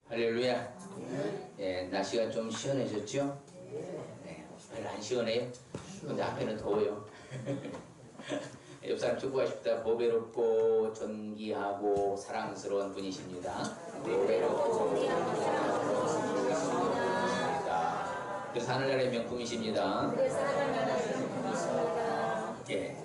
할렐루야. 예, 날씨가 좀 시원해졌죠? 네, 별로 안 시원해요. 근데 앞에는 더워요. 옆 사람 축복하 싶다. 보배롭고 존귀하고 사랑스러운 분이십니다. 보배롭고 존귀하고 사랑스러운 분이십니다. 그래서 하늘나라의 명품이십니다. 예.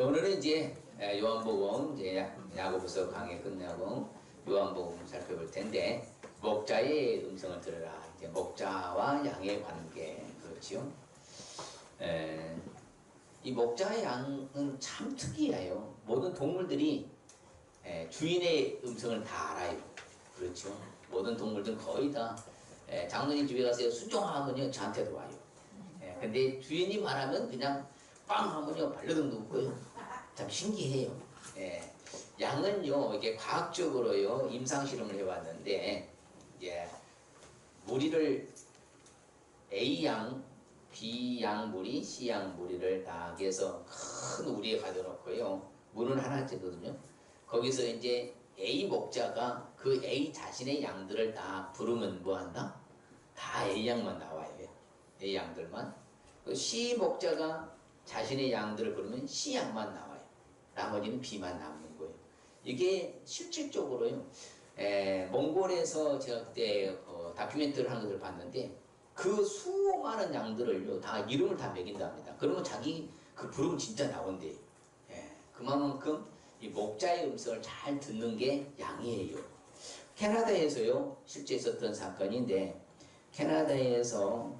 오늘은 이제 요한복음 이제 야고보서 강의 끝나고 요한복음 살펴볼 텐데, 목자의 음성을 들으라. 이제 목자와 양의 관계, 그렇지요. 이 목자의 양은 참 특이해요. 모든 동물들이 주인의 음성을 다 알아요. 그렇죠. 모든 동물들은 거의 다 장로님 집에 가서 순종하면요 저한테도 와요. 근데 주인이 말하면 그냥 빵 하면요 발르등 눕고요. 참 신기해요. 양은요 이게 과학적으로요 임상 실험을 해봤는데, 이제 무리를 A양, B양 무리, C양 무리를 딱 해서 큰 우리에 가둬놓고요. 문은 하나째거든요. 거기서 이제 A 목자가 그 A 자신의 양들을 다 부르면 뭐한다? 다 A양만 나와요. A양들만. 그 C 목자가 자신의 양들을 부르면 C양만 나와요. 나머지는 B만 남는 거예요. 이게 실질적으로요. 몽골에서 제가 그때 다큐멘터리를 하는 것을 봤는데, 그 수많은 양들을요 다 이름을 다 매긴답니다. 그러면 자기 그 부름 진짜 나온대요. 그만큼 이 목자의 음성을 잘 듣는 게 양이에요. 캐나다에서요 실제 있었던 사건인데, 캐나다에서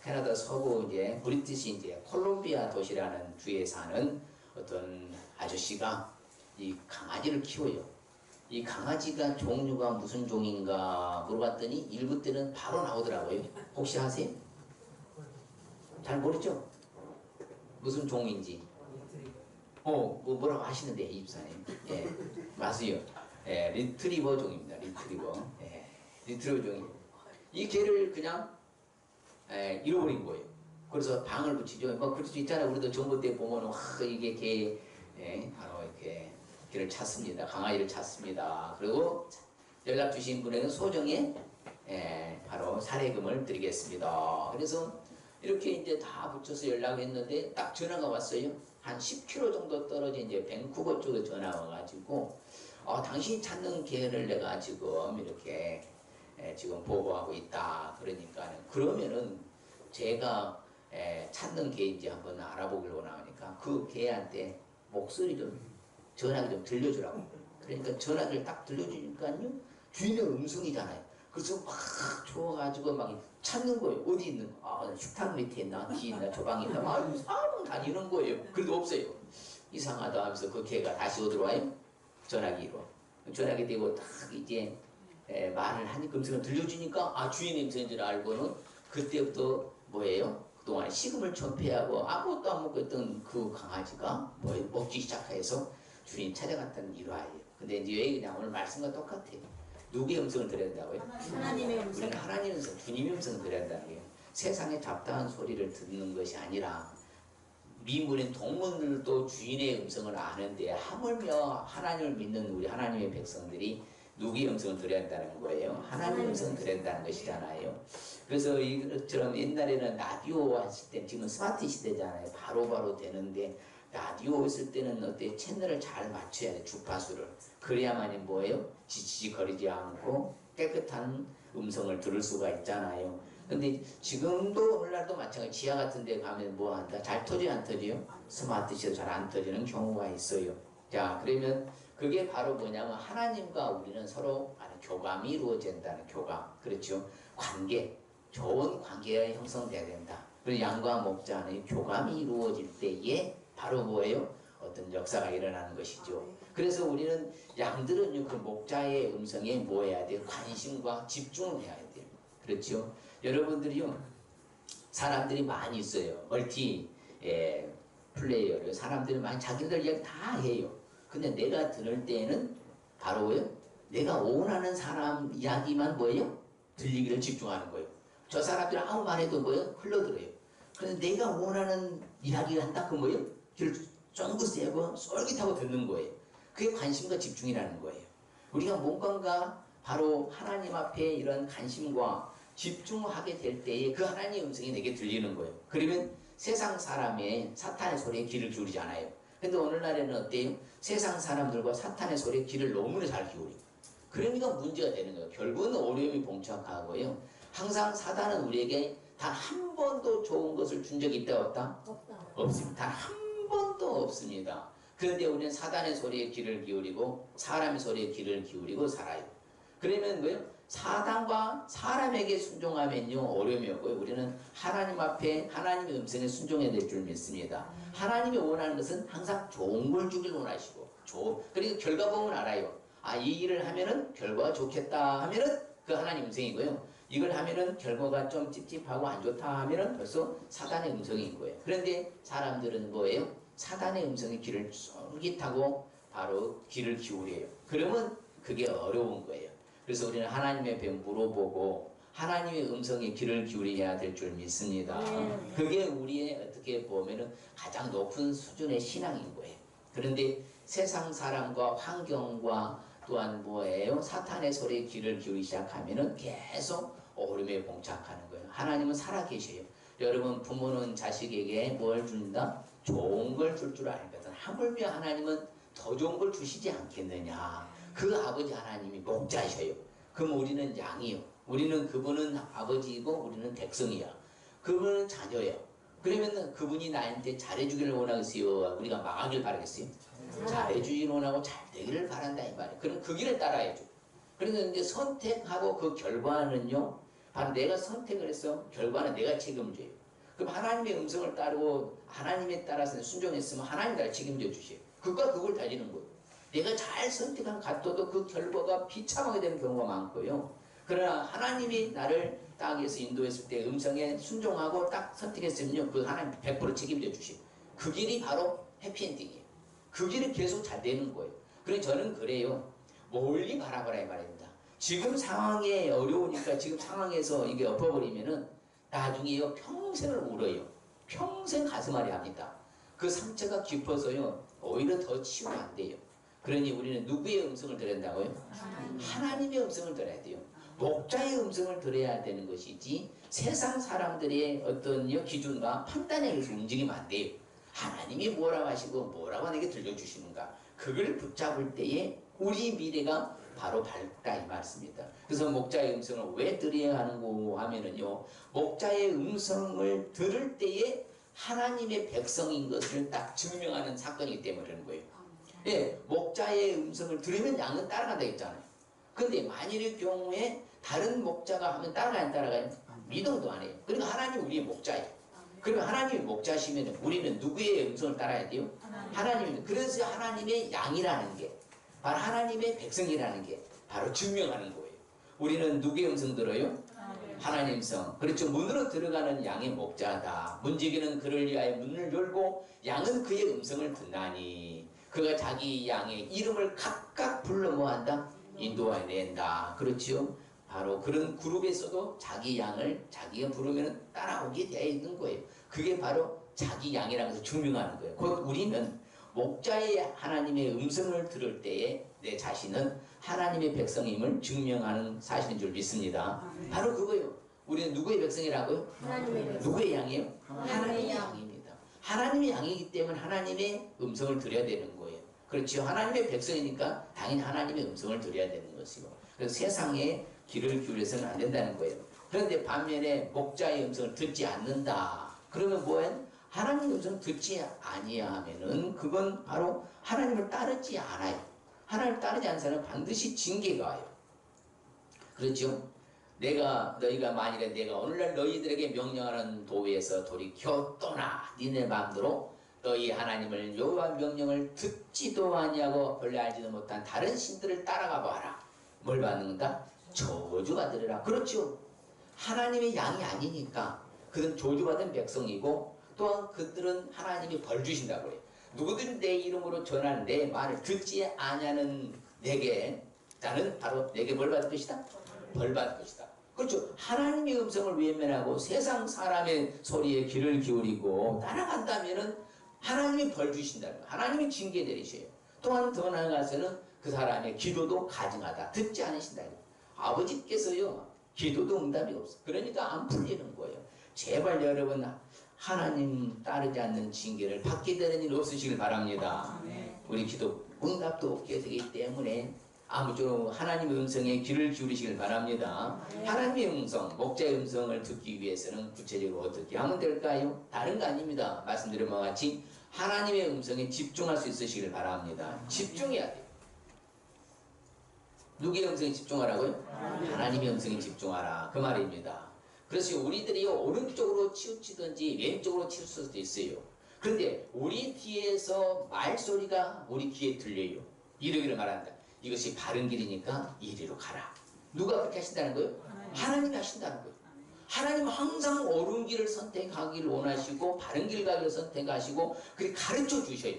캐나다 서부 이제 브리티시 이제 콜롬비아 도시라는 주에 사는 어떤 아저씨가 이 강아지를 키워요. 이 강아지가 종류가 무슨 종인가 물어봤더니 일부 때는 바로 나오더라고요. 혹시 아세요? 잘 모르죠? 무슨 종인지. 뭐라고 하시는데, 이집사님. 예, 맞아요. 리트리버 종입니다. 리트리버. 리트리버 종이. 이 개를 그냥 잃어버린 거예요. 그래서 방을 붙이죠. 뭐 그럴 수 있잖아요. 우리도 정부 때 보면 이게 개 바로 이렇게 개를 찾습니다. 강아지를 찾습니다. 그리고 연락 주신 분에게는 소정의 바로 사례금을 드리겠습니다. 그래서 이렇게 이제 다 붙여서 연락했는데 딱 전화가 왔어요. 한 10km 정도 떨어진 이제 밴쿠버 쪽에 전화가 와가지고 당신이 찾는 개를 내가 지금 이렇게 지금 보고하고 있다. 그러면은 제가 찾는 개인지 한번 알아보기로 나오니까 그 개한테 목소리 좀 전화기 좀 들려주라고. 그러니까 전화기를 딱 들려주니까요 주인의 음성이잖아요. 그래서 막 좋아가지고 막 찾는 거예요. 어디 있는 거? 식탁 밑에 있나? 뒤에 있나? 저 방에 있나? 사람 다니는 거예요. 그래도 없어요. 이상하다 하면서 그 개가 다시 어디로 와요? 전화기로. 전화기 대고 딱 이제 말을 하니까 음성을 들려주니까 주인의 음성인 줄 알고는 그때부터 뭐예요? 그동안 식음을 전폐하고 아무것도 안 먹고 있던 그 강아지가 뭐예요? 먹기 시작해서 주인 찾아갔다는 일화예요. 근데 이제 왜 그냥 오늘 말씀과 똑같아요. 누구의 음성을 들어야 한다고요? 하나님의 음성. 우리는 하나님의 음성, 주님의 음성을 들어야 한다는 거예요. 세상의 잡다한 소리를 듣는 것이 아니라, 미물인 동물들도 주인의 음성을 아는데 하물며 하나님을 믿는 우리 하나님의 백성들이 누구의 음성을 들어야 한다는 거예요? 하나님의 음성을 들어야 한다는 것이잖아요. 그래서 이처럼 옛날에는 라디오 했을 때, 지금 스마트 시대잖아요. 바로바로 되는데, 라디오 있을 때는 어때? 채널을 잘 맞춰야 돼, 주파수를. 그래야만이 뭐예요? 지지거리지 않고 깨끗한 음성을 들을 수가 있잖아요. 근데 지금도 오늘날도 마찬가지. 지하 같은 데 가면 뭐 한다? 잘 터져요, 안 터져요? 스마트 시대 잘 안 터지는 경우가 있어요. 자, 그러면 그게 바로 뭐냐면 하나님과 우리는 서로 교감이 이루어진다는 교감. 그렇죠? 관계. 좋은 관계가 형성돼야 된다. 그리고 양과 목자는 교감이 이루어질 때에 바로 뭐예요? 어떤 역사가 일어나는 것이죠. 그래서 우리는 양들은 그 목자의 음성에 뭐 해야 돼요? 관심과 집중을 해야 돼요. 그렇죠? 여러분들이요, 사람들이 많이 있어요. 멀티 플레이어를. 사람들이 많이 자기들 이야기 다 해요. 근데 내가 들을 때에는 바로 뭐예요? 내가 원하는 사람 이야기만 뭐예요? 들리기를 집중하는 거예요. 저 사람들이 아무 말해도 뭐예요? 흘러들어요. 그런데 내가 원하는 이야기를 한다? 그 뭐예요? 귀를 쫑긋 세고 쏠깃하고 듣는 거예요. 그게 관심과 집중이라는 거예요. 우리가 뭔가 바로 하나님 앞에 이런 관심과 집중하게 될 때에 그 하나님의 음성이 내게 들리는 거예요. 그러면 세상 사람의 사탄의 소리에 귀를 기울이지 않아요. 근데 오늘날에는 어때요? 세상 사람들과 사탄의 소리에 귀를 너무나 잘 기울이고, 그러니까 문제가 되는 거예요. 결국은 어려움이 봉착하고요. 항상 사탄은 우리에게 단 한 번도 좋은 것을 준 적이 있다 없다? 없습니다. 단 한 번도 없습니다. 그런데 우리는 사탄의 소리에 귀를 기울이고 사람의 소리에 귀를 기울이고 살아요. 그러면 뭐예요? 사탄과 사람에게 순종하면요 어려움이 없고요. 우리는 하나님 앞에 하나님의 음성에 순종해야 될 줄 믿습니다. 하나님이 원하는 것은 항상 좋은 걸 주길 원하시고, 그러니까 결과 보면 알아요. 아, 이 일을 하면은 결과가 좋겠다 하면은 그 하나님 음성이고요. 이걸 하면은 결과가 좀 찝찝하고 안 좋다 하면은 벌써 사단의 음성인 거예요. 그런데 사람들은 뭐예요? 사단의 음성에 귀를 쫄깃하고 바로 귀를 기울여요. 그러면 그게 어려운 거예요. 그래서 우리는 하나님의 앞에 물어보고 하나님의 음성에 귀를 기울여야 될 줄 믿습니다. 그게 우리의 어떻게 보면은 가장 높은 수준의 신앙인 거예요. 그런데 세상 사람과 환경과 또한 뭐예요? 사탄의 소리에 귀를 기울이기 시작하면은 계속 어려움에 봉착하는 거예요. 하나님은 살아계셔요. 여러분, 부모는 자식에게 뭘 준다? 좋은 걸 줄 줄 알거든. 하물며 하나님은 더 좋은 걸 주시지 않겠느냐. 그 아버지 하나님이 목자셔요. 그럼 우리는 양이요. 우리는 그분은 아버지이고 우리는 백성이야. 그분은 자녀예요. 그러면 그분이 나한테 잘해주기를 원하겠어요? 우리가 망하길 바라겠어요? 잘해주기를 원하고 잘 되기를 바란다 이 말이에요. 그럼 그 길을 따라야죠. 그러니까 이제 선택하고 그 결과는요, 바로 내가 선택을 해서 결과는 내가 책임을 져요. 그럼 하나님의 음성을 따르고 하나님에 따라서 순종했으면 하나님 날 책임져 주세요. 그과 그걸 달리는 거예요. 내가 잘 선택한 같아도 그 결과가 비참하게 되는 경우가 많고요. 그러나 하나님이 나를 땅에서 인도했을 때 음성에 순종하고 딱 선택했으면요, 그 하나님 100% 책임져 주시고, 그 길이 바로 해피엔딩이에요. 그 길이 계속 잘 되는 거예요. 그래서 저는 그래요. 멀리 바라보라 이 말입니다. 지금 상황이 어려우니까 지금 상황에서 이게 엎어버리면은 나중에요 평생을 울어요. 평생 가슴앓이 합니다. 그 상처가 깊어서요 오히려 더 치유가 안 돼요. 그러니 우리는 누구의 음성을 들어야 한다고요? 하나님의 음성을 들어야 돼요. 목자의 음성을 들어야 되는 것이지 세상 사람들의 어떤 기준과 판단에 의해서 움직이면 안 돼요. 하나님이 뭐라고 하시고 뭐라고 내게 들려주시는가, 그걸 붙잡을 때에 우리 미래가 바로 밝다 이 말씀입니다. 그래서 목자의 음성을 왜 들어야 하는고 하면은요, 목자의 음성을 들을 때에 하나님의 백성인 것을 딱 증명하는 사건이기 때문에 그러는 거예요. 예, 목자의 음성을 들으면 양은 따라간다 했잖아요. 근데 만일의 경우에 다른 목자가 하면 따라가요, 안 따라가요? 미동도 안 해요. 그러니까 하나님 우리의 목자예요. 그러면 하나님이 목자시면 우리는 누구의 음성을 따라야 돼요? 하나님. 그래서 하나님의 양이라는 게, 바로 하나님의 백성이라는 게 바로 증명하는 거예요. 우리는 누구의 음성 들어요? 하나님 음성. 그렇죠. 문으로 들어가는 양의 목자다. 문지기는 그를 위하여 문을 열고 양은 그의 음성을 듣나니 그가 자기 양의 이름을 각각 불러 뭐한다? 인도하여 낸다. 그렇죠. 바로 그런 그룹에서도 자기 양을 자기가 부르면 따라오게 되어 있는 거예요. 그게 바로 자기 양이라는 것을 증명하는 거예요. 곧 우리는 목자의 하나님의 음성을 들을 때에 내 자신은 하나님의 백성임을 증명하는 사실인 줄 믿습니다. 바로 그거예요. 우리는 누구의 백성이라고요? 하나님의 백성. 누구의 양이에요? 하나님의 양입니다. 하나님의 양이기 때문에 하나님의 음성을 들어야 되는 거예요. 그렇죠. 하나님의 백성이니까 당연히 하나님의 음성을 들어야 되는 것이고, 그래서 세상에 귀를 기울여서는 안 된다는 거예요. 그런데 반면에 목자의 음성을 듣지 않는다. 그러면 뭐예요? 하나님의 음성을 듣지 아니하면은 그건 바로 하나님을 따르지 않아요. 하나님을 따르지 않는 사람은 반드시 징계가 와요. 그렇죠? 너희가 만일에 내가 오늘날 너희들에게 명령하는 도에서 돌이켜 떠나 니네 마음대로 너희 하나님을 여호와 명령을 듣지도 아니하고 본래 알지도 못한 다른 신들을 따라가 봐라. 뭘 받는다? 저주받으리라. 그렇죠. 하나님의 양이 아니니까 그들은 저주받은 백성이고, 또한 그들은 하나님이 벌 주신다고 해요. 누구든 내 이름으로 전하는 내 말을 듣지 아니하는 내게, 나는 바로 내게 뭘 받을 것이다? 벌 받을 것이다. 그렇죠. 하나님의 음성을 외면하고 세상 사람의 소리에 귀를 기울이고 따라간다면은 하나님이 벌 주신다는 거예요. 하나님이 징계 내리셔요. 또한 더 나아가서는 그 사람의 기도도 가증하다. 듣지 않으신다. 아버지께서요 기도도 응답이 없어. 그러니까 안 풀리는 거예요. 제발 여러분 하나님 따르지 않는 징계를 받게 되는 일 없으시길 바랍니다. 우리 기도 응답도 없게 되기 때문에 아무쪼록 하나님의 음성에 귀를 기울이시길 바랍니다. 하나님의 음성, 목자의 음성을 듣기 위해서는 구체적으로 어떻게 하면 될까요? 다른 거 아닙니다. 말씀드린 바와 같이 하나님의 음성에 집중할 수 있으시길 바랍니다. 집중해야 돼요. 누구의 음성에 집중하라고요? 하나님의 음성에 집중하라 그 말입니다. 그래서 우리들이 오른쪽으로 치우치든지 왼쪽으로 치울 수도 있어요. 그런데 우리 뒤에서 말소리가 우리 귀에 들려요. 이러기를 말한다. 이것이 바른 길이니까 이리로 가라. 누가 그렇게 하신다는 거예요? 하나님이 하신다는 거예요. 하나님은 항상 옳은 길을 선택하기를 원하시고 바른 길 가기를 선택하시고 그렇게 가르쳐 주셔요.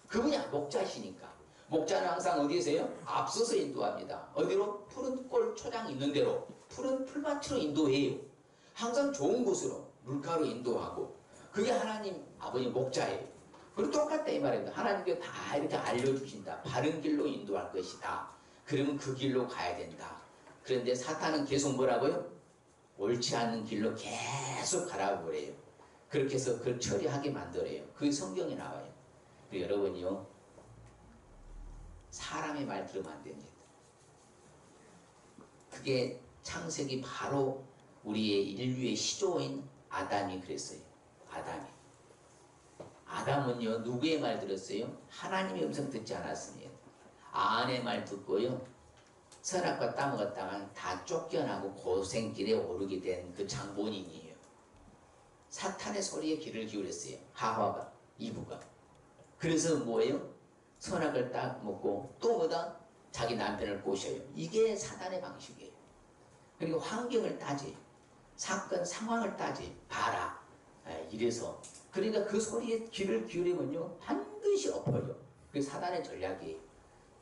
그분이 목자시니까. 목자는 항상 어디에서요? 앞서서 인도합니다. 어디로? 푸른 꼴 초장 있는 대로 푸른 풀밭으로 인도해요. 항상 좋은 곳으로 물가로 인도하고 그게 하나님 아버지 목자예요. 그리고 똑같다 이 말입니다. 하나님께 다 이렇게 알려주신다. 바른 길로 인도할 것이다. 그러면 그 길로 가야 된다. 그런데 사탄은 계속 뭐라고요? 옳지 않은 길로 계속 가라고 그래요. 그렇게 해서 그걸 처리하게 만들어요. 그게 성경에 나와요. 그리고 여러분이요 사람의 말 들으면 안 됩니다. 그게 창세기 바로 우리의 인류의 시조인 아담이 그랬어요. 아담은요 누구의 말 들었어요? 하나님의 음성 듣지 않았습니다. 아내의 말 듣고요 선악과 따먹었다가 다 쫓겨나고 고생길에 오르게 된 그 장본인이에요. 사탄의 소리에 귀를 기울였어요. 하와가, 이브가. 그래서 뭐예요? 선악을 딱 먹고 또 뭐다? 자기 남편을 꼬셔요. 이게 사탄의 방식이에요. 그리고 환경을 따지, 사건 상황을 따지, 봐라. 이래서 그러니까 그 소리에 귀를 기울이면요 반드시 엎어요. 그게 사단의 전략이에요.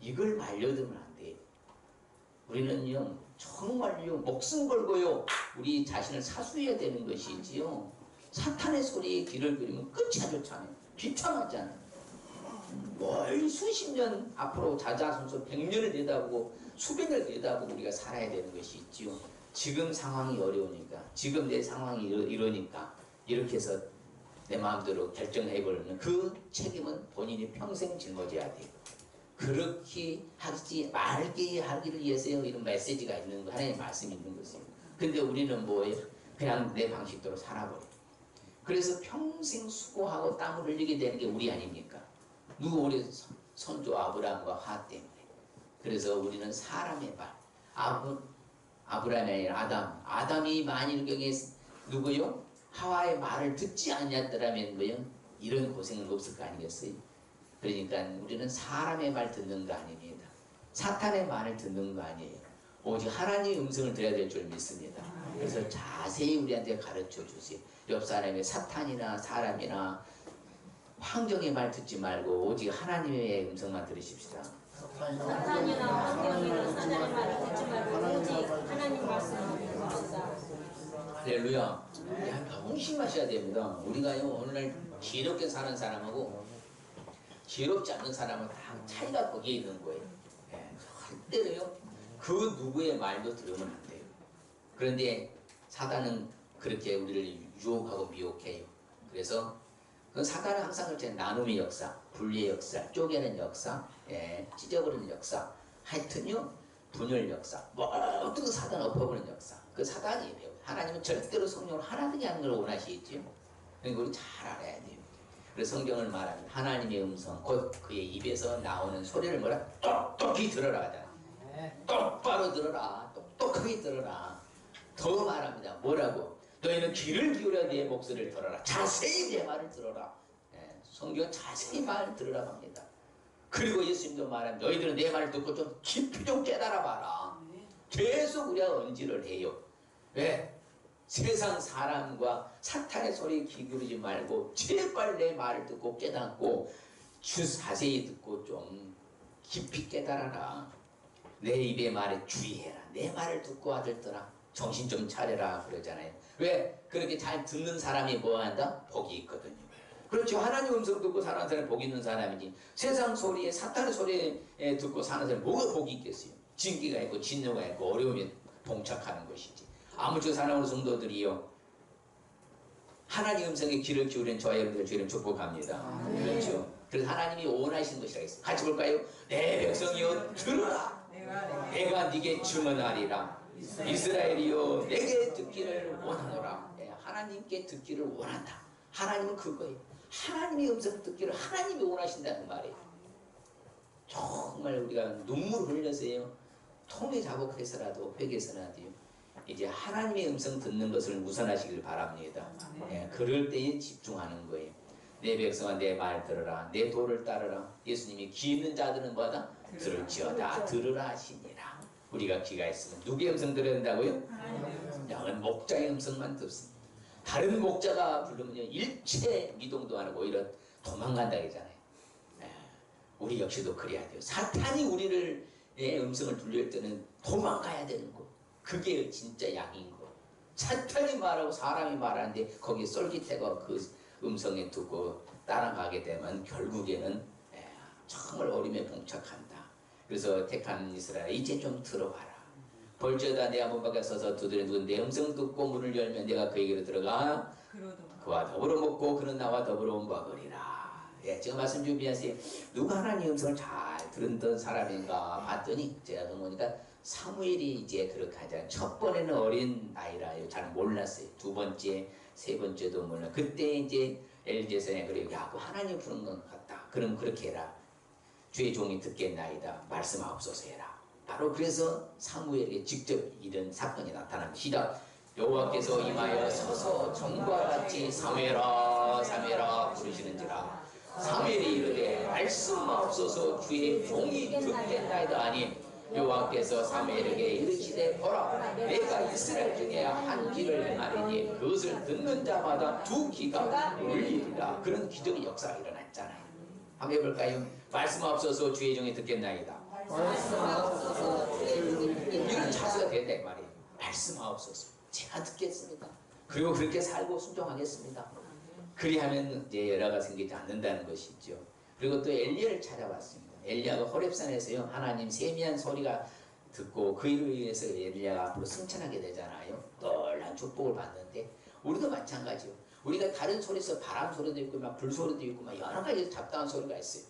이걸 말려두면 안 돼요. 우리는요 정말요 목숨 걸고요 우리 자신을 사수해야 되는 것이지요. 사탄의 소리에 귀를 기울이면 끝이 안 좋잖아요. 비참하잖아요. 뭘 수십 년 앞으로 자자손손 100년을 내다보고 수백년을 내다보고 우리가 살아야 되는 것이 있지요. 지금 상황이 어려우니까 지금 내 상황이 이러니까 이렇게 해서 내 마음대로 결정해버리는 그 책임은 본인이 평생 짊어져야 돼요. 그렇게 하지 말게 하기를 위해서요 이런 메시지가 있는 거 하나님의 말씀이 있는 것이에요. 근데 우리는 뭐예요? 그냥 내 방식대로 살아버려요. 그래서 평생 수고하고 땀을 흘리게 되는 게 우리 아닙니까? 누구 우리 선조 아브라함과 화 때문에. 그래서 우리는 사람의 말 아브라함이 아니라 아담이 만일 경에 누구요? 하와의 말을 듣지 않았더라면 뭐요? 이런 고생은 없을 거 아니겠어요? 그러니까 우리는 사람의 말 듣는 거 아닙니다. 사탄의 말을 듣는 거 아니에요. 오직 하나님의 음성을 들어야 될 줄 믿습니다. 그래서 자세히 우리한테 가르쳐 주세요. 옆 사람의 사탄이나 사람이나 환경의 말 듣지 말고 오직 하나님의 음성만 들으십시다. 사탄이나 환경이나 사탄의 말을 듣지 말고 오직 하나님 말씀을 들읍시다. 할렐루야. 명심하셔야 됩니다. 우리가요 오늘날 지혜롭게 사는 사람하고 지혜롭지 않는 사람은 다 차이가 거기에 있는 거예요. 절대로요 그 누구의 말도 들으면 안 돼요. 그런데 사단은 그렇게 우리를 유혹하고 미혹해요. 그래서 그 사단은 항상 그렇게 나눔의 역사, 분리의 역사, 쪼개는 역사, 찢어버리는 역사, 하여튼요 분열 역사, 모든 사단 엎어버리는 역사. 그 사단이에요. 하나님은 절대로 성령을 하나되게 하는 걸 원하시겠죠. 그러니까 우리 잘 알아야 돼요. 그래서 성경을 말하면 하나님의 음성, 곧 그의 입에서 나오는 소리를 뭐라? 똑똑히 들어라 하잖아. 똑바로 들어라. 똑똑하게 들어라. 더 말합니다. 뭐라고? 너희는 귀를 기울여 내 목소리를 들어라. 자세히 내 말을 들어라. 성경은 자세히 말을 들으라고 합니다. 그리고 예수님도 말합니다. 너희들은 내 말을 듣고 좀 깊이 좀 깨달아 봐라. 계속 우리가 언지를 해요. 왜? 세상 사람과 사탄의 소리에 귀 기울이지 말고 제발 내 말을 듣고 깨닫고 자세히 듣고 좀 깊이 깨달아라. 내 입의 말에 주의해라. 내 말을 듣고 아들들아 정신 좀 차려라 그러잖아요. 왜? 그렇게 잘 듣는 사람이 뭐한다? 복이 있거든요. 그렇죠. 하나님 음성 듣고 사는 사람이 복 있는 사람이지 세상 소리에 사탄의 소리에 듣고 사는 사람이 뭐가 복이 있겠어요. 징계가 있고 진노가 있고 어려움이 봉착하는 것이지. 아무쪼록 사랑하는 성도들이요, 하나님 음성에 귀를 기울인 저와 여러분들 주님 축복합니다. 그렇죠. 그래서 하나님이 원하시는 것이라 했어요. 같이 볼까요? 내 백성이여 들으라. 내가 네게 증언하리라. 이스라엘이여 내게 듣기를 원하노라. 하나님께 듣기를 원한다. 하나님은 그거예요. 하나님의 음성 듣기를 하나님이 원하신다는 말이에요. 정말 우리가 눈물을 흘려서요, 통에 자복해서라도 회개해서라도요, 이제 하나님의 음성 듣는 것을 우선하시길 바랍니다. 그럴 때에 집중하는 거예요. 내 백성아 내 말 들으라. 내 도를 따르라. 예수님이 귀 있는 자들은 뭐다? 들을지어다. 들으라 하시니라. 우리가 귀가 있으면 누구의 음성 들어야 된다고요? 양은 목자의 음성만 듣습니다. 다른 목자가 부르면요, 일체 미동도 안 하고 오히려 도망간다 그러잖아요. 우리 역시도 그래야 돼요. 사탄이 우리를 음성을 들릴 때는 도망가야 되는 거. 그게 진짜 양인 거. 사탄이 말하고 사람이 말하는데 거기에 쏠깃해가 그 음성에 두고 따라가게 되면 결국에는 정말 어림에 봉착한다. 그래서 택한 이스라엘 이제 좀 들어봐라. 벌저다 내가 문 밖에 서서 두드려 누군 내 음성 듣고 문을 열면 내가 그에게로 들어가 그와 더불어 먹고 그는 나와 더불어 먹으리라. 제가 말씀 준비하세요. 누가 하나님 음성을 잘 들은 사람인가 봤더니 제가 보니까 사무엘이 이제 그렇게 하잖아요. 첫 번에는 어린 아이라요. 잘 몰랐어요. 두 번째, 세 번째도 몰라. 그때 이제 엘제선에 그래요. 야, 그 하나님 부른 것 같다. 그럼 그렇게 해라. 주의 종이 듣겠나이다. 말씀하옵소서 해라. 바로 그래서 사무엘에게 직접 이런 사건이 나타납니다. 여호와께서 임하여 서서 전과 같이 사무엘아 사무엘아 부르시는지라. 사무엘이 이르되 말씀하옵소서 주의 종이 듣겠나이다 하니 여호와께서 사무엘에게 이르시되 보라 내가 이스라엘 중에 한 귀를 행하리니 그것을 듣는 자마다 두 귀가 울리리라. 그런 기적의 역사가 일어났잖아요. 한번 해볼까요? 말씀하옵소서 주의 종이 듣겠나이다. 말씀하옵소서 주의 종이 듣겠나이다. 이런 자세가 된다 이 말이에요. 말씀하옵소서 제가 듣겠습니다. 그리고 그렇게 살고 순종하겠습니다. 그리하면 이제 열화가 생기지 않는다는 것이죠. 그리고 또 엘리야를 찾아봤습니다. 엘리야가 호렙산에서요 하나님 세미한 소리가 듣고 그이로 인해서 엘리야가 앞으로 승천하게 되잖아요. 놀란 축복을 받는데 우리도 마찬가지요. 우리가 다른 소리에서 바람 소리도 있고 막 불 소리도 있고 막 여러 가지 잡다한 소리가 있어요.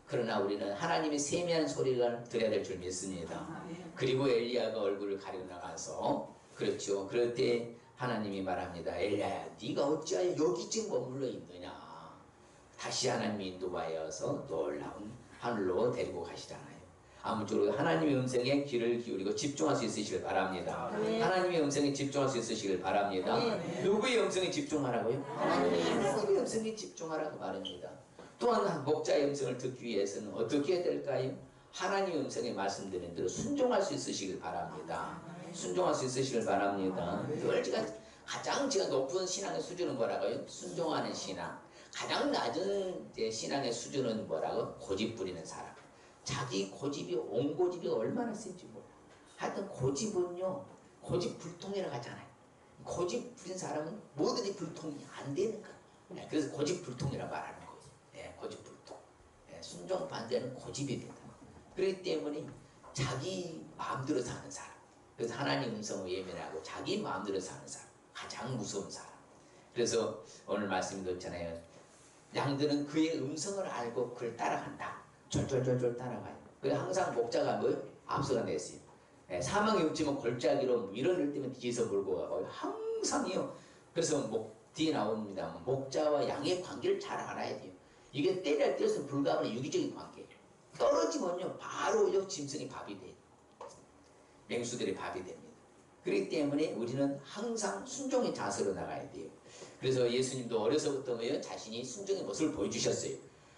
그러나 우리는 하나님의 세미한 소리를 들어야 될 줄 믿습니다. 그리고 엘리야가 얼굴을 가리고 나가서 그렇죠. 그럴 때 하나님이 말합니다. 엘리야야 네가 어찌하여 여기쯤 머물러 있느냐. 다시 하나님이 인도하여서 놀라운 하늘로 데리고 가시잖아요. 아무쪼록 하나님의 음성에 귀를 기울이고 집중할 수 있으시길 바랍니다. 하나님의 음성에 집중할 수 있으시길 바랍니다. 누구의 음성에 집중하라고요? 하나님의 음성에 집중하라고 말합니다. 또한 목자의 음성을 듣기 위해서는 어떻게 해야 될까요? 하나님의 음성에 말씀드린 대로 순종할 수 있으시길 바랍니다. 순종할 수 있으시길 바랍니다. 가장 제가 높은 신앙의 수준은 뭐라고요? 순종하는 신앙. 가장 낮은 신앙의 수준은 뭐라고? 고집 부리는 사람. 자기 고집이 온고집이 얼마나 센지 몰라. 하여튼 고집은요 고집 불통이라고 하잖아요. 고집 부린 사람은 뭐든지 불통이 안 되는 거야. 그래서 고집 불통이라고 말하는 거예요. 고집 불통. 순종 반대는 고집이 된다. 그렇기 때문에 자기 마음대로 사는 사람. 그래서 하나님 음성을 예민하고 자기 마음대로 사는 사람. 가장 무서운 사람. 그래서 오늘 말씀도 있잖아요. 양들은 그의 음성을 알고 그를 따라간다. 졸졸졸졸 따라가요. 그래서 항상 목자가 뭐요? 앞서가 냈어요. 사망이 없지만 골짜기로 밀어낼 때면 뒤에서 몰고 가고 항상이요. 그래서 뒤에 나옵니다. 목자와 양의 관계를 잘 알아야 돼요. 이게 때려 떼어서 불가하는 유기적인 관계예요. 떨어지면요 바로 짐승이 밥이 돼요. 맹수들이 밥이 됩니다. 그렇기 때문에 우리는 항상 순종의 자세로 나가야 돼요. 그래서 예수님도 어려서부터 자신이 순종의 모습을 보여주셨어요.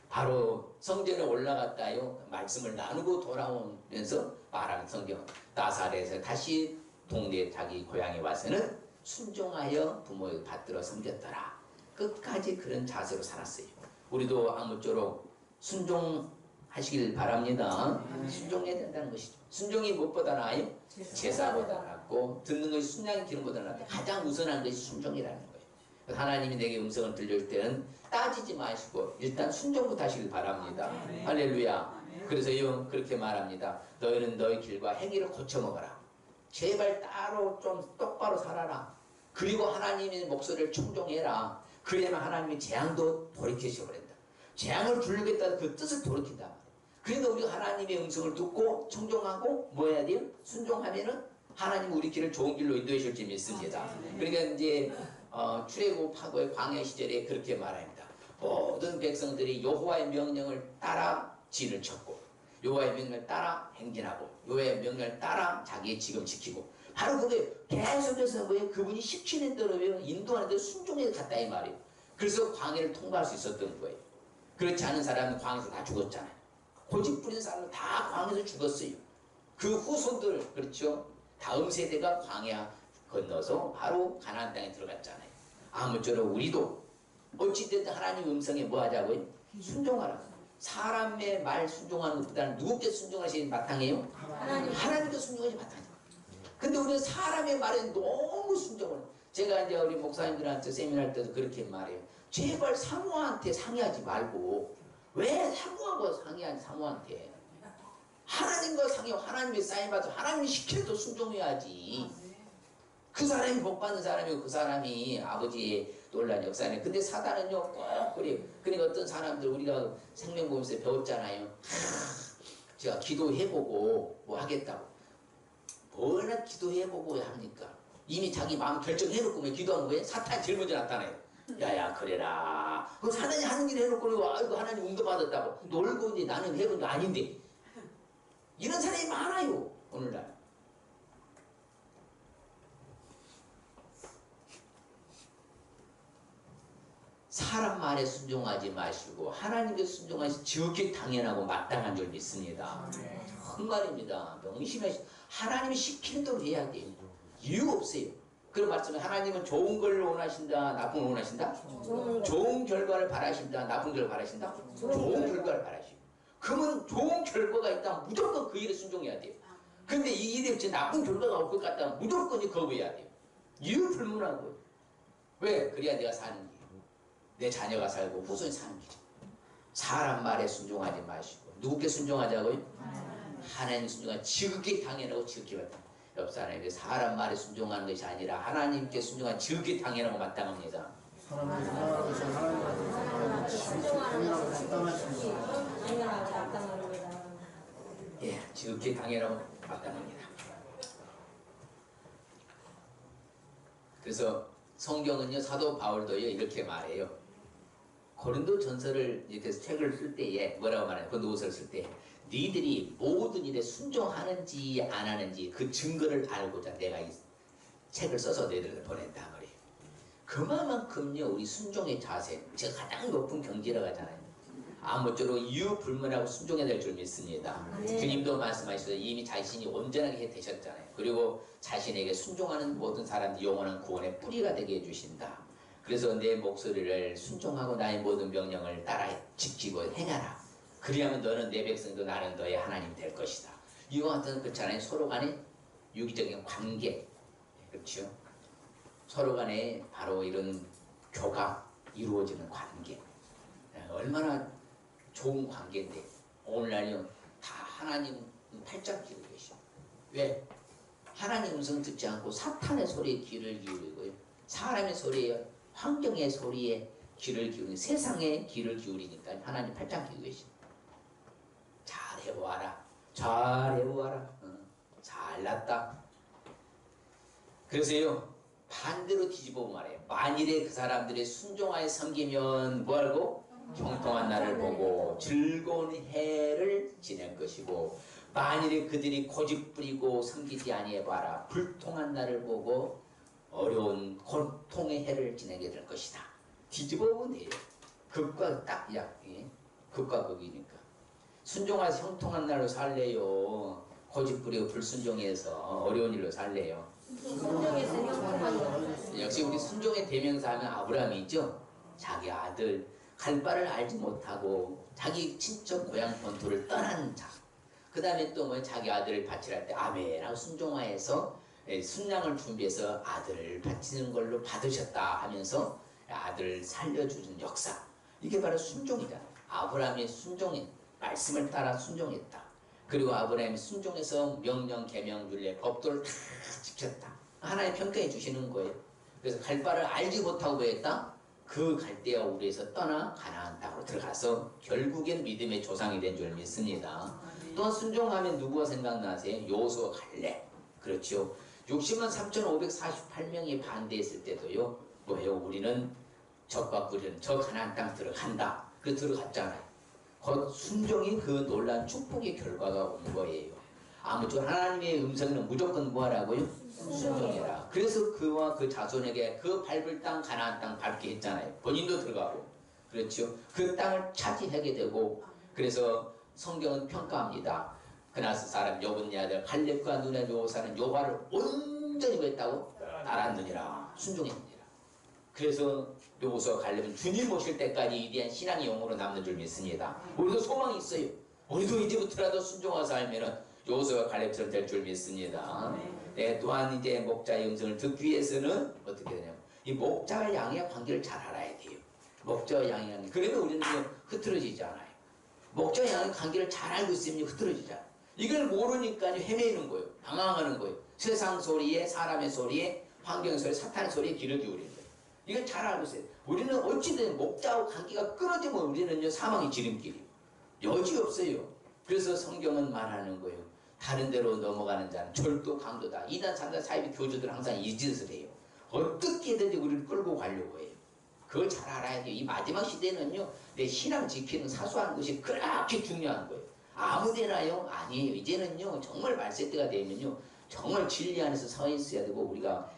바로 성전에 올라갔다요 말씀을 나누고 돌아오면서 말하는 성경. 나사렛에서 다시 동네에 자기 고향에 와서는 순종하여 부모를 받들어 섬겼더라. 끝까지 그런 자세로 살았어요. 우리도 아무쪼록 순종하시길 바랍니다. 순종해야 된다는 것이죠. 순종이 무엇보다 나아요? 제사보다 낫고 듣는 것이 순양의 기름보다 낫다. 가장 우선한 것이 순종이라는 거예요. 하나님이 내게 음성을 들려줄 때는 따지지 마시고 일단 순종부터 하시길 바랍니다. 할렐루야. 그래서 그렇게 말합니다. 너희는 너희 길과 행위를 고쳐먹어라. 제발 따로 좀 똑바로 살아라. 그리고 하나님의 목소리를 청종해라. 그래야만 하나님의 재앙도 돌이키셔버린다. 재앙을 부르겠다는 그 뜻을 돌이킨다 말이에요. 그러니까 우리가 하나님의 음성을 듣고 청종하고 뭐 해야 돼요? 순종하면은 하나님 우리 길을 좋은 길로 인도해 주실 줄 믿습니다. 그러니까 이제 출애굽하고의 광야 시절에 그렇게 말합니다. 모든 백성들이 여호와의 명령을 따라 진을 쳤고 여호와의 명령을 따라 행진하고 여호와의 명령을 따라 자기의 직을 지키고 바로 그게 계속해서 뭐예요? 그분이 시키는 대로 인도하는 대로 순종해 갔다 이 말이에요. 그래서 광야를 통과할 수 있었던 거예요. 그렇지 않은 사람은 광야에서 다 죽었잖아요. 고집 부린 사람은 다 광야에서 죽었어요. 그 후손들 그렇죠? 다음 세대가 광야 건너서 바로 가나안 땅에 들어갔잖아요. 아무쪼록 우리도 어찌됐든 하나님 음성에 뭐 하자고요? 순종하라. 사람의 말 순종하는 것보다는 누구께 순종하시는 바탕이에요? 하나님께 순종하시는 바탕이에요. 근데 우리는 사람의 말에 너무 순종을. 제가 이제 우리 목사님들한테 세미나할 때도 그렇게 말해요. 제발 사모한테 상의하지 말고 왜 사모하고 상의하지 사모한테. 하나님과 상의하고 하나님의 사인받아서 하나님이 시켜도 순종해야지. 그 사람이 복받는 사람이고 그 사람이 아버지의 놀란 역사네. 근데 사단은요 꼭 그래요. 그러니까 어떤 사람들 우리가 생명보험에서 배웠잖아요. 제가 기도해보고 뭐 하겠다고. 뭐나 기도해보고 합니까? 이미 자기 마음 결정해놓고 왜 기도하는 거예요? 사탄이 제일 먼저 나타나요. 야야 그래라. 그럼 사단이 하는 일 해놓고 아이고 하나님 응답받았다고 놀고 이제 나는 해본 거 아닌데. 이런 사람이 많아요 오늘날. 사람 말에 순종하지 마시고 하나님께 순종하시 지극히 당연하고 마땅한 줄 믿습니다. 정말입니다. 명심하시. 하나님이 시키는 대로 해야 돼요. 이유 없어요. 그런 말씀은 하나님은 좋은 걸 원하신다, 나쁜 걸 원하신다? 좋은 결과를 바라신다, 나쁜 걸 바라신다? 좋은 결과를 바라시고. 그러면 좋은 결과가 있다면 무조건 그 일에 순종해야 돼요. 근데 이 일에 나쁜 결과가 올 것 같다면 무조건 거부해야 돼요. 이유 불문하고요. 왜? 그래야 내가 사는 길. 내 자녀가 살고 후손이 사는 길. 사람 말에 순종하지 마시고 누구께 순종하자고요? 하나님 순종하지. 지극히 당연하고 지극히 마땅. 옆 사람에게 사람 말에 순종하는 것이 아니라 하나님께 순종하는 지극히 당연하고 마땅합니다. 당연하고 마땅합니다. 예, 지극히 당연하고 마땅합니다. 그래서 성경은요 사도 바울도요 이렇게 말해요. 고린도 전서를 이렇게 책을 쓸 때에 뭐라고 말해요? 고린도후서를 쓸 때 니들이 모든 일에 순종하는지 안 하는지 그 증거를 알고자 내가 이 책을 써서 너희들에게 보낸다 말이에요. 그만큼요 우리 순종의 자세 제가 가장 높은 경지라고 하잖아요. 아무쪼록 이유 불문하고 순종해야 될 줄 믿습니다. 주님도 말씀하셔서 이미 자신이 온전하게 되셨잖아요. 그리고 자신에게 순종하는 모든 사람들이 영원한 구원의 뿌리가 되게 해주신다. 그래서 내 목소리를 순종하고 나의 모든 명령을 따라 지키고 행하라. 그리하면 너는 내 백성도 나는 너의 하나님이 될 것이다. 이와 같은 그렇잖아요. 서로 간의 유기적인 관계. 그렇죠? 서로 간에 바로 이런 교가 이루어지는 관계. 얼마나 좋은 관계인데 오늘날요 다 하나님 팔짱 끼고 계셔. 왜? 하나님 음성 듣지 않고 사탄의 소리에 귀를 기울이고요. 사람의 소리에 환경의 소리에 귀를 기울이고 세상에 귀를 기울이니까 하나님 팔짱 끼고 계셔. 잘해보아라. 잘해보아라. 잘났다. 그래서요 반대로 뒤집어 말해요. 만일에 그 사람들이 순종하여 섬기면 뭐하고? 형통한 날을 보고 즐거운 해를 지낼 것이고 만일에 그들이 고집부리고 섬기지 아니해봐라. 불통한 날을 보고 어려운 고통의 해를 지내게 될 것이다. 뒤집어 보면 돼요. 극과 딱 예? 극과 극이니까. 순종해서 형통한 날로 살래요? 고집부리고 불순종해서 어려운 일로 살래요? 순종해서 형통한 날. 역시 우리 순종의 대명사 하면 아브라함이죠. 자기 아들 갈 바를 알지 못하고 자기 친척 고향 본토를 떠난 자. 그 다음에 또 뭐 자기 아들을 바치랄 때 아멘하고 순종하여서 순양을 준비해서 아들을 바치는 걸로 받으셨다 하면서 아들을 살려주는 역사. 이게 바로 순종이다. 아브라함의 순종인 말씀을 따라 순종했다. 그리고 아브라함이 순종해서 명령, 계명, 율례, 법도를 다 지켰다. 하나님 평가해 주시는 거예요. 그래서 갈 바를 알지 못하고 뭐했다? 그 갈대아 우리에서 떠나 가나안 땅으로 들어가서 결국엔 믿음의 조상이 된 줄 믿습니다. 또한 순종하면 누구가 생각나세요? 여호수아 갈렙. 그렇죠. 60만 3,548명이 반대했을 때도요. 뭐예요? 우리는 적과 우리는 저 가나안 땅 들어간다. 그 들어갔잖아요. 곧 순종이 그 놀라운 축복의 결과가 온 거예요. 아무쪼록 하나님의 음성은 무조건 뭐하라고요? 순종해라. 그래서 그와 그 자손에게 그 밟을 땅 가나안 땅 밟게 했잖아요. 본인도 들어가고. 그렇죠. 그 땅을 차지하게 되고 그래서 성경은 평가합니다. 그나스 사람 여분네 아들 갈렙과 눈의 여호사는 여호와를 온전히 했다고 따랐느니라. 순종했느니라. 그래서 여호수아 갈렙은 주님 오실 때까지 위대한 신앙의 영웅으로 남는 줄 믿습니다. 우리도 소망이 있어요. 우리도 이제부터라도 순종하서 살면은 여호수아 갈렙처럼 될 줄 믿습니다. 네, 또한 이제 목자의 음성을 듣기 위해서는 어떻게 되냐면 이 목자와 양의 관계를 잘 알아야 돼요. 목자와 양의 관계. 그러면 우리는 흐트러지지 않아요. 목자와 양의 관계를 잘 알고 있으면 흐트러지지 않아요. 이걸 모르니까 헤매는 거예요. 방황하는 거예요. 세상 소리에, 사람의 소리에, 환경 소리에, 사탄의 소리에 귀를 기울이는 거예요. 이걸 잘 알고 있어요. 우리는 어찌든 목자와 관계가 끊어지면 우리는요 사망의 지름길이에요. 여지 없어요. 그래서 성경은 말하는 거예요. 다른 데로 넘어가는 자는 절도 강도다. 2단 3단 사이비 교주들은 항상 이 짓을 해요. 어떻게든지 우리를 끌고 가려고 해요. 그걸 잘 알아야 돼요. 이 마지막 시대는요 내 신앙 지키는 사소한 것이 그렇게 중요한 거예요. 아무데나요? 아니에요. 이제는요 정말 말세 때가 되면요 정말 진리 안에서 서 있어야 되고 우리가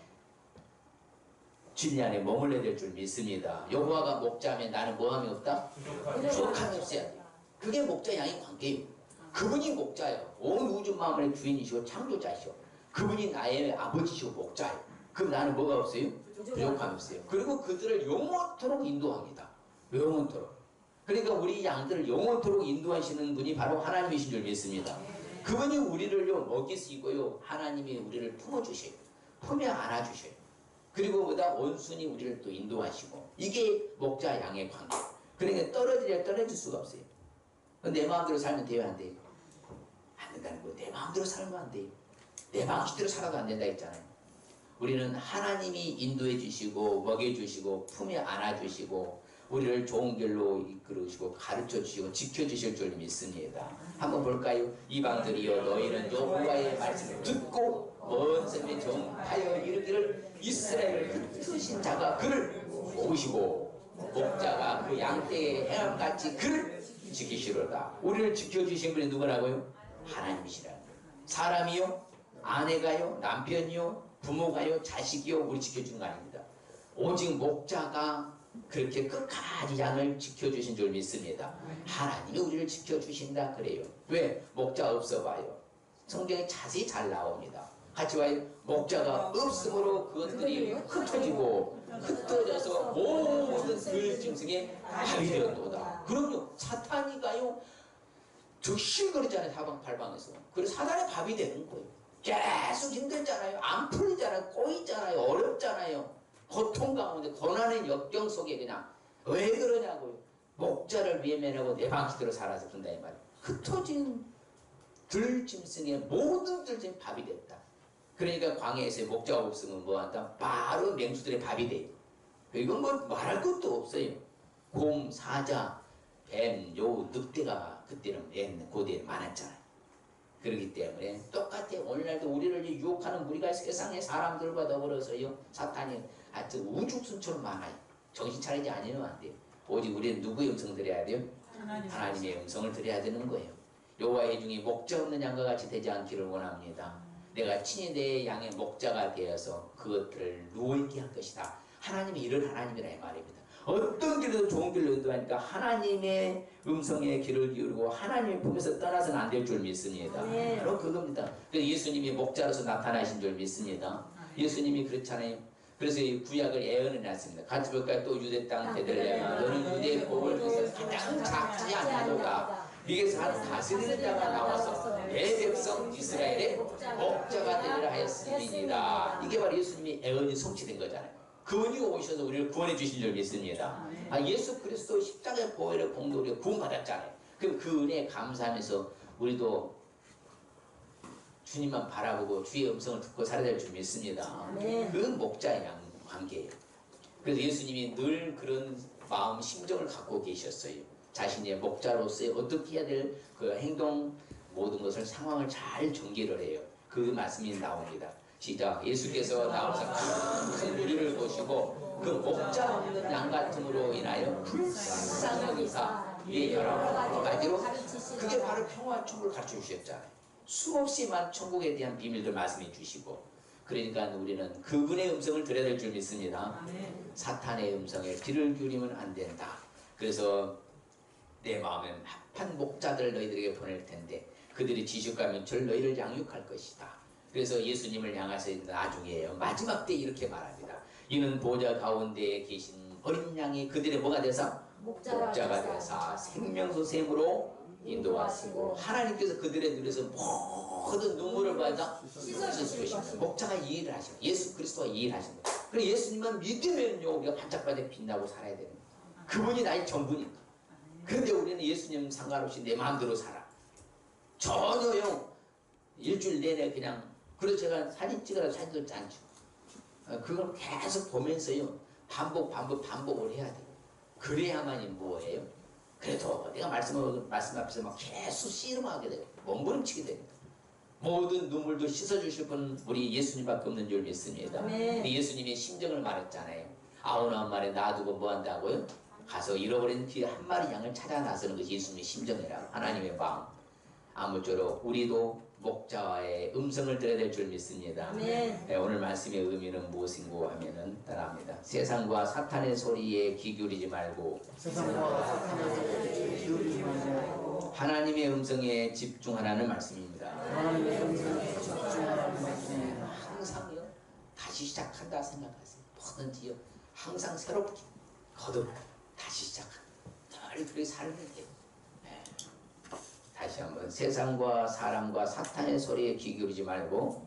진리 안에 머물러야 될 줄 믿습니다. 여호와가 목자면 나는 뭐함이 없다? 부족함이 없어야 돼요. 그게 목자 양의 관계예요. 그분이 목자예요. 온 우주 만물의 주인이시고 창조자시오. 그분이 나의 아버지시고 목자예요. 그럼 나는 뭐가 없어요? 부족함이 없어요. 그리고 그들을 영원토록 인도합니다. 영원토록. 그러니까 우리 양들을 영원토록 인도하시는 분이 바로 하나님이신 줄 믿습니다. 그분이 우리를요 먹이시고요 하나님이 우리를 품어주셔요. 품에 안아주셔요. 그리고 보다 온순히 우리를 또 인도하시고 이게 목자 양의 관계. 그러니까 떨어지려 떨어질 수가 없어요. 내 마음대로 살면 돼요 안 돼요? 안 된다는 거예요. 내 마음대로 살면 안 돼요. 내 방식대로 살아도 안 된다 했잖아요. 우리는 하나님이 인도해 주시고 먹여주시고 품에 안아주시고 우리를 좋은 길로 이끌으시고 가르쳐 주시고 지켜 주실 줄 믿습니다. 한번 볼까요? 이방들이여 너희는 여호와의 말씀을 듣고 먼 섬에 정하여 이르기를 이스라엘을 흩으신 자가 그를 모시고 목자가 그 양떼의 행함같이 그를 지키시로다. 우리를 지켜주신 분이 누구라고요? 하나님이시라는 거예요. 사람이요? 아내가요? 남편이요? 부모가요? 자식이요? 우리 지켜주는 거 아닙니다. 오직 목자가 그렇게 끝까지 양을 지켜주신 줄 믿습니다. 하나님이 우리를 지켜주신다 그래요. 왜? 목자 없어 봐요. 성경에 자세히 잘 나옵니다. 같이 와요. 목자가 없으므로 그것들이 흩어지고 흩어져서 모든 들짐승에 밥이 되었도다. 그럼요. 사탄이가요 적실거리잖아요. 사방팔방에서. 그래서 사단의 밥이 되는 거예요. 계속 힘들잖아요. 안 풀리잖아요. 꼬이잖아요. 어렵잖아요. 고통 가운데 고난의 역경 속에 그냥 왜 그러냐고요. 목자를 외면하고 내 방식대로 살아서 그런다 이 말이에요. 흩어진 들짐승의 모든 들짐 밥이 됐다. 그러니까 광야에서 목자가 없으면 뭐한다? 바로 맹수들의 밥이 돼요. 이건 뭐 말할 것도 없어요. 곰, 사자, 뱀, 요, 늑대가 그때는 고대에 많았잖아요. 그렇기 때문에 똑같아요. 오늘날도 우리를 유혹하는 무리가 세상의 사람들과 더불어서요 사탄이 하여튼 우죽순처럼 많아요. 정신 차리지 않으면 안 돼요. 오직 우리는 누구의 음성 들어야 돼요? 하나님의 음성을 들어야 되는 거예요. 여호와의 중에 목자 없는 양과 같이 되지 않기를 원합니다. 내가 친히 내 양의 목자가 되어서 그것들을 누워있게 할 것이다. 하나님이 이런 하나님이라 이 말입니다. 어떤 길도 좋은 길로 인도하니까 하나님의 음성에 귀를 기울이고 하나님의 품에서 떠나서는 안 될 줄 믿습니다. 바로 그겁니다. 그래서 예수님이 목자로서 나타나신 줄 믿습니다. 예수님이 그렇잖아요. 그래서 이 구약을 예언해 놨습니다. 같이 볼까요? 또 유대 땅 베들레헴아 너는 유대의 복을 위해서 가장 작지 않냐도다. 이게서 한 다스리는 자가 나와서 내 백성 이스라엘의 목자가 되리라 하였음이니라. 이게 바로 예수님이 예언이 성취된 거잖아요. 그분이 오셔서 우리를 구원해 주신 줄 믿습니다. 예수 그리스도 십자가의 보혈의 공로로 구원받았잖아요. 그럼 그 은혜에 감사하면서 우리도 주님만 바라보고 주의 음성을 듣고 살아야 될 줄 믿습니다. 네. 그 목자 양 관계예요. 그래서 예수님이 늘 그런 마음 심정을 갖고 계셨어요. 자신의 목자로서의 어떻게 해야 될 그 행동 모든 것을 상황을 잘 전개를 해요. 그 말씀이 나옵니다. 시작. 예수께서 나오사 큰 무리를 보시고 그 목자 없는 양 같음으로 인하여 불쌍히 여기사 위에 여러 가지로 그게 바로 평화 천국을 가르쳐 주셨잖아요. 수없이 많은 천국에 대한 비밀들 말씀해 주시고, 그러니까 우리는 그분의 음성을 들어야 될 줄 믿습니다. 사탄의 음성에 귀를 기울이면 안 된다. 그래서 내 마음에 합한 목자들을 너희들에게 보낼 텐데 그들이 지식과 절 너희를 양육할 것이다. 그래서 예수님을 향해서 나중에요 마지막 때 이렇게 말합니다. 이는 보좌 가운데에 계신 어린 양이 그들의 뭐가 돼서 목자가 돼서 생명수샘으로 인도하시고 하나님께서 그들의 눈에서 모든 눈물을 받아 씻어주실 것입니다. 목자가 이 일을 하시고 예수 그리스도가 이 일을 하신 거예요. 그래서 예수님만 믿으면요 우리가 반짝반짝 빛나고 살아야 되는 거예요. 그분이 나의 전부니까. 그런데 우리는 예수님 상관없이 내 마음대로 살아. 전혀요 일주일 내내 그냥, 그래서 제가 사진 찍으라고 사진도 안 찍고 그걸 계속 보면서요 반복을 해야 돼요. 그래야만이 뭐예요? 그래도 내가 말씀 앞에서 막 계속 씨름하게 돼요. 몸부림치게 됩니다. 모든 눈물도 씻어주실 분 우리 예수님밖에 없는 줄 믿습니다. 네. 예수님이 심정을 말했잖아요. 아우나운 말에 놔두고 뭐 한다고요? 가서 잃어버린 그 한 마리 양을 찾아 나서는 것이 예수님의 심정이라고. 하나님의 마음. 아무쪼록 우리도 목자와의 음성을 들어야 될 줄 믿습니다. 네, 오늘 말씀의 의미는 무엇인고 하면은 따라합니다. 세상과 사탄의 소리에 귀 기울이지 말고 하나님의 음성에 집중하라는 말씀입니다. 항상요 다시 시작한다 생각하세요. 뭐든지요 항상 새롭게 거듭 다시 시작한다. 늘 그렇게 살면 돼요. 다시 한번 세상과 사람과 사탄의 소리에 귀 기울이지 말고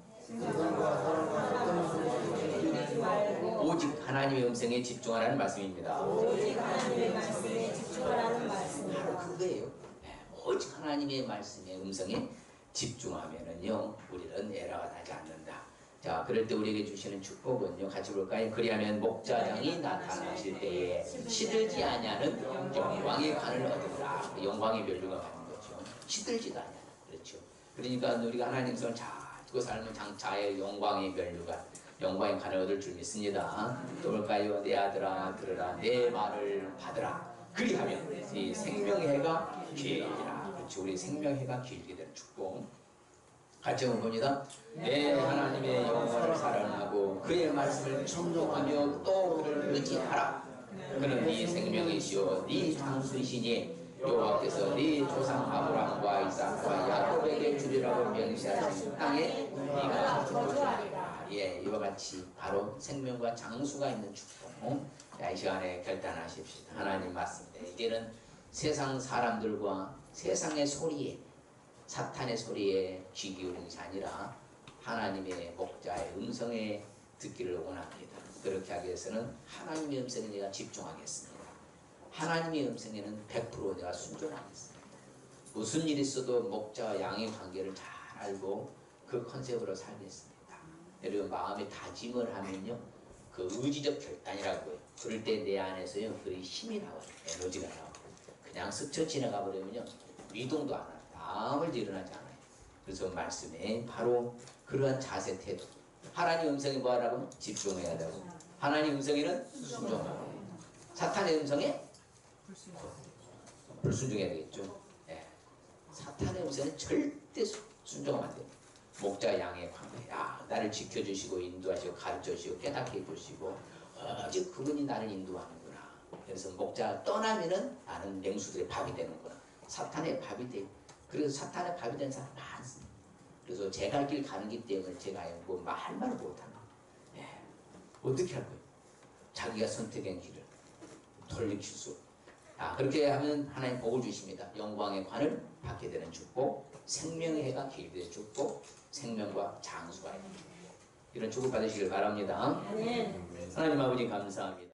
오직 하나님의 음성에 집중하라는 말씀입니다. 오직 하나님의 말씀에 집중하라는 말씀. 바로 그거예요. 오직 하나님의 말씀의 음성에 집중하면은요 우리는 에러가 나지 않는다. 자, 그럴 때 우리에게 주시는 축복은요 같이 볼까요? 그리하면 목자장이 나타나실 때에 시들지 아니하는 영광의 관을 얻으라. 영광의 멸류가 받는 거죠. 시들지도 않아요. 그렇죠. 그러니까 우리가 하나님 성을 잘 듣고 살면 장차의 영광의 멸류관, 영광의 관을 얻을 줄 믿습니다. 또 볼까요? 내 아들아 들으라, 내 말을 받으라. 그리하면 이 생명의 해가 길리라. 그렇죠. 우리 생명의 해가 길게 되는 축복. 같이 한번 봅니다. 내 하나님의 영광을 사랑하고 그의 말씀을 청독하며 또 그를 의지하라. 그는 네 생명이시오 네 장수이시니 여호와께서 네 조상 아브라함과 이삭과 야곱에게 주리라고 명시하신 땅에 네가 거주하리라. 예, 이와 같이 바로 생명과 장수가 있는 축복. 자, 이 시간에 결단하십시다. 하나님 맞습니다. 이제는 세상 사람들과 세상의 소리에 사탄의 소리에 귀 기울이는 것이 아니라 하나님의 목자의 음성에 듣기를 원합니다. 그렇게 하기 위해서는 하나님의 음성에 내가 집중하겠습니다. 하나님의 음성에는 100% 내가 순종하겠습니다. 무슨 일이 있어도 목자와 양의 관계를 잘 알고 그 컨셉으로 살겠습니다. 여러분 마음에 다짐을 하면요 그 의지적 결단이라고 해요. 그럴 때 내 안에서요 그 힘이 나와요. 에너지가 나와요. 그냥 스쳐 지나가 버리면요 미동도 안 해요. 아무 일도 일어나지 않아요. 그래서 말씀에 바로 그러한 자세 태도. 하나님 음성에 뭐하라고? 집중해야 되고 하나님 음성에는 순종하고 사탄의 음성에 불순종해야 되겠죠. 예. 사탄의 음성에 절대 순종하면 안 돼요. 목자 양의 관계. 나를 지켜주시고 인도하시고 가르쳐주시고 깨닫게 해주시고 오직 그분이 나를 인도하는구나. 그래서 목자가 떠나면은 나는 맹수들의 밥이 되는구나. 사탄의 밥이 돼. 그래서 사탄의 밥이 된 사람 많습니다. 그래서 제 갈 길 가는 기 때문에 제가 뭐 할 말을 못하는 거예요. 예. 어떻게 할 거예요? 자기가 선택한 길을 돌이킬 수. 그렇게 하면 하나님 복을 주십니다. 영광의 관을 받게 되는 축복, 생명의 해가 길게 되는 축복, 생명과 장수가 있는 축복. 이런 축복 받으시길 바랍니다. 네. 하나님 아버지 감사합니다.